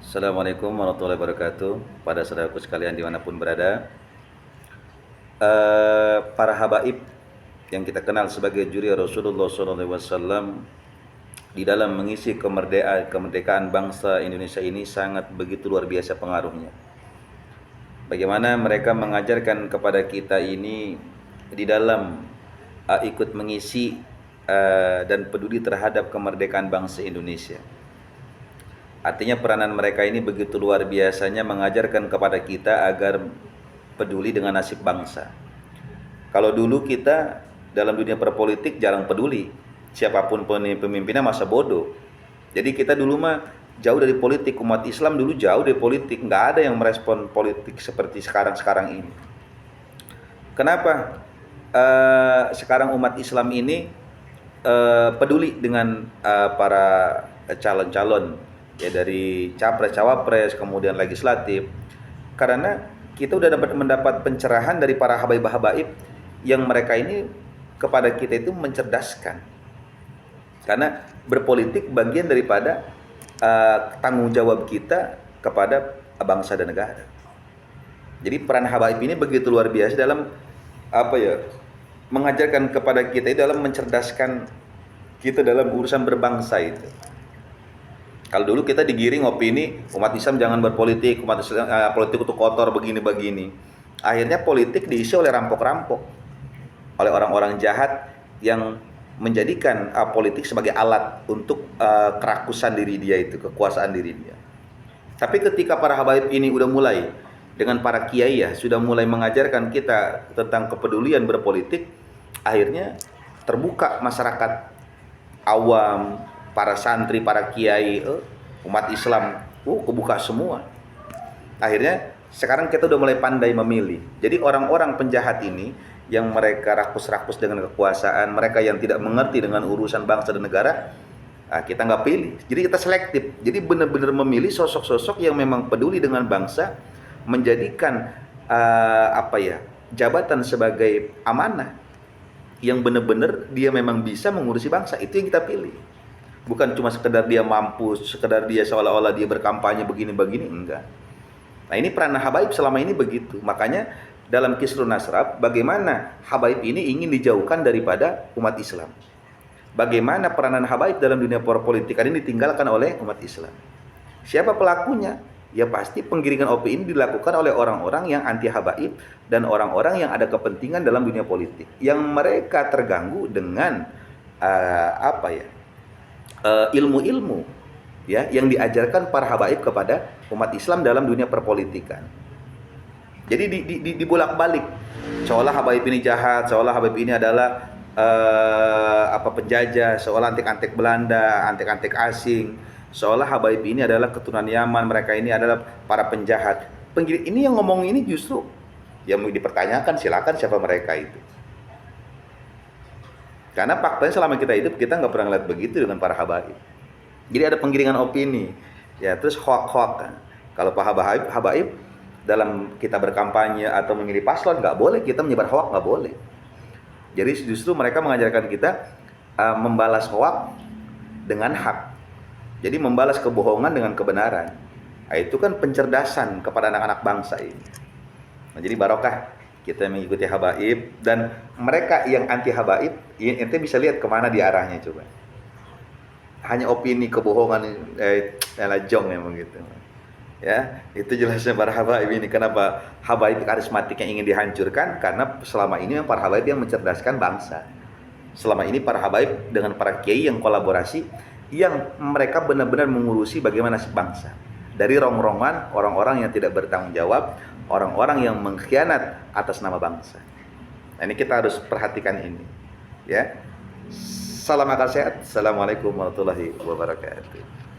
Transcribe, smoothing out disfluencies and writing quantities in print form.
Assalamualaikum warahmatullahi wabarakatuh. Pada saudaraku sekalian dimanapun berada, para habaib yang kita kenal sebagai juri Rasulullah SAW di dalam mengisi kemerdekaan bangsa Indonesia ini sangat begitu luar biasa pengaruhnya. Bagaimana mereka mengajarkan kepada kita ini di dalam ikut mengisi dan peduli terhadap kemerdekaan bangsa Indonesia. Artinya peranan mereka ini begitu luar biasanya mengajarkan kepada kita agar peduli dengan nasib bangsa. Kalau dulu kita dalam dunia perpolitik jarang peduli, siapapun pemimpinnya masa bodoh. Jadi kita dulu mah jauh dari politik, umat Islam dulu jauh dari politik, nggak ada yang merespon politik seperti sekarang ini. Kenapa? Sekarang umat Islam ini peduli dengan para calon-calon, ya, dari capres, cawapres, kemudian legislatif, karena kita udah mendapat pencerahan dari para habaib-habaib yang mereka ini kepada kita itu mencerdaskan, karena berpolitik bagian daripada tanggung jawab kita kepada bangsa dan negara. Jadi peran habaib ini begitu luar biasa dalam mengajarkan kepada kita itu, dalam mencerdaskan kita dalam urusan berbangsa itu. Kalau dulu kita digiring opini umat Islam jangan berpolitik, umat Islam politik itu kotor begini-begini. Akhirnya politik diisi oleh rampok-rampok, oleh orang-orang jahat yang menjadikan politik sebagai alat untuk kerakusan diri dia itu, kekuasaan diri dia. Tapi ketika para habaib ini udah mulai dengan para kiai ya, sudah mulai mengajarkan kita tentang kepedulian berpolitik, akhirnya terbuka masyarakat awam, para santri, para kiai, umat Islam, kebuka semua. Akhirnya sekarang kita udah mulai pandai memilih. Jadi orang-orang penjahat ini yang mereka rakus-rakus dengan kekuasaan, mereka yang tidak mengerti dengan urusan bangsa dan negara, kita nggak pilih. Jadi kita selektif. Jadi benar-benar memilih sosok-sosok yang memang peduli dengan bangsa, menjadikan jabatan sebagai amanah yang benar-benar dia memang bisa mengurusi bangsa. Itu yang kita pilih. Bukan cuma sekedar dia mampu, sekedar dia seolah-olah dia berkampanye begini-begini, enggak. Nah, ini peran habaib selama ini begitu. Makanya dalam Kisrun Nasrab, bagaimana habaib ini ingin dijauhkan daripada umat Islam. Bagaimana peranan habaib dalam dunia politik ini ditinggalkan oleh umat Islam. Siapa pelakunya? Ya pasti penggiringan opini ini dilakukan oleh orang-orang yang anti habaib dan orang-orang yang ada kepentingan dalam dunia politik, yang mereka terganggu dengan ilmu-ilmu ya yang diajarkan para habaib kepada umat Islam dalam dunia perpolitikan. Jadi dibolak-balik, seolah habaib ini jahat, seolah habaib ini adalah penjajah, seolah antek-antek Belanda, antek-antek asing, seolah habaib ini adalah keturunan Yaman, mereka ini adalah para penjahat. Ini yang ngomong ini justru yang dipertanyakan, silakan siapa mereka itu. Karena faktanya selama kita hidup kita nggak pernah lihat begitu dengan para habaib. Jadi ada penggiringan opini, ya, terus hoak-hoak. Kalau para habaib dalam kita berkampanye atau memilih paslon, nggak boleh kita menyebar hoak, nggak boleh. Jadi justru mereka mengajarkan kita membalas hoak dengan hak. Jadi membalas kebohongan dengan kebenaran. Nah, itu kan pencerdasan kepada anak-anak bangsa ini. Nah, jadi barokah kita mengikuti habaib, dan mereka yang anti habaib, ente bisa lihat kemana diarahnya coba. Hanya opini kebohongan, jong ya begitu. Ya, itu jelasnya para habaib ini. Kenapa habaib karismatik yang ingin dihancurkan? Karena selama ini para habaib yang mencerdaskan bangsa. Selama ini para habaib dengan para kiai yang kolaborasi, yang mereka benar-benar mengurusi bagaimana nasib bangsa. Dari rongrongan orang-orang yang tidak bertanggung jawab, orang-orang yang mengkhianat atas nama bangsa. Nah, ini kita harus perhatikan ini. Ya. Salam akal sehat. Assalamualaikum warahmatullahi wabarakatuh.